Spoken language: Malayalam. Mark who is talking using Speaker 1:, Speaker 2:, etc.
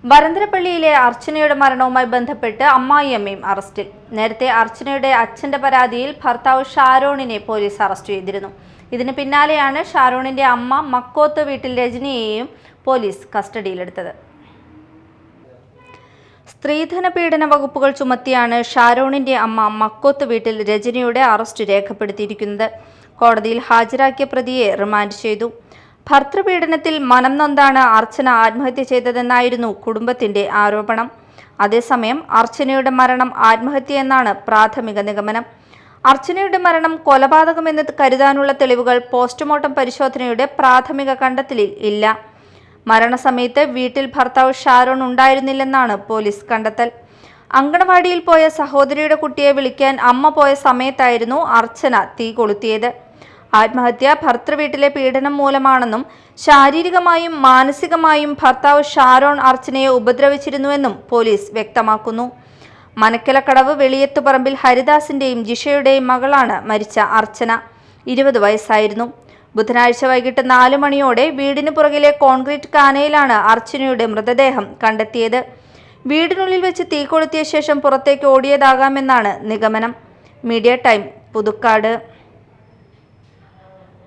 Speaker 1: വരന്തരപ്പള്ളിയിലെ അർച്ചനയുടെ മരണവുമായി ബന്ധപ്പെട്ട് അമ്മായിയമ്മയും അറസ്റ്റിൽ. നേരത്തെ അർച്ചനയുടെ അച്ഛന്റെ പരാതിയിൽ ഭർത്താവ് ഷാരോണിനെ പോലീസ് അറസ്റ്റ് ചെയ്തിരുന്നു. ഇതിന് പിന്നാലെയാണ് ഷാരോണിന്റെ അമ്മ മക്കോത്ത് വീട്ടിൽ രജനിയെയും പോലീസ് കസ്റ്റഡിയിലെടുത്തത്. സ്ത്രീധന പീഡന വകുപ്പുകൾ ചുമത്തിയാണ് ഷാരോണിന്റെ അമ്മ മക്കോത്ത് വീട്ടിൽ രജനിയുടെ അറസ്റ്റ് രേഖപ്പെടുത്തിയിരിക്കുന്നത്. കോടതിയിൽ ഹാജരാക്കിയ പ്രതിയെ റിമാൻഡ് ചെയ്തു. ഭർത്തൃപീഡനത്തിൽ മനം നൊന്താണ് അർച്ചന ആത്മഹത്യ ചെയ്തതെന്നായിരുന്നു കുടുംബത്തിന്റെ ആരോപണം. അതേസമയം അർച്ചനയുടെ മരണം ആത്മഹത്യയെന്നാണ് പ്രാഥമിക നിഗമനം. അർച്ചനയുടെ മരണം കൊലപാതകമെന്ന് കരുതാനുള്ള തെളിവുകൾ പോസ്റ്റ്മോർട്ടം പരിശോധനയുടെ പ്രാഥമിക കണ്ടെത്തലിൽ ഇല്ല. മരണസമയത്ത് വീട്ടിൽ ഭർത്താവ് ഷാരോൺ ഉണ്ടായിരുന്നില്ലെന്നാണ് പോലീസ് കണ്ടെത്തൽ. അങ്കണവാടിയിൽ പോയ സഹോദരിയുടെ കുട്ടിയെ വിളിക്കാൻ അമ്മ പോയ സമയത്തായിരുന്നു അർച്ചന തീ കൊളുത്തിയത്. ആത്മഹത്യ ഭർത്തൃവീട്ടിലെ പീഡനം മൂലമാണെന്നും ശാരീരികമായും മാനസികമായും ഭർത്താവ് ഷാരോൺ അർച്ചനയെ ഉപദ്രവിച്ചിരുന്നുവെന്നും പോലീസ് വ്യക്തമാക്കുന്നു. മനക്കലക്കടവ് വെളിയത്തുപറമ്പിൽ ഹരിദാസിന്റെയും ജിഷയുടെയും മകളാണ് മരിച്ച അർച്ചന. 20 വയസ്സായിരുന്നു. ബുധനാഴ്ച വൈകിട്ട് 4 മണിയോടെ വീടിന് പുറകിലെ കോൺക്രീറ്റ് കാനയിലാണ് അർച്ചനയുടെ മൃതദേഹം കണ്ടെത്തിയത്. വീടിനുള്ളിൽ വെച്ച് തീ കൊളുത്തിയ ശേഷം പുറത്തേക്ക് ഓടിയതാകാമെന്നാണ് നിഗമനം. Media time, Puthukkad.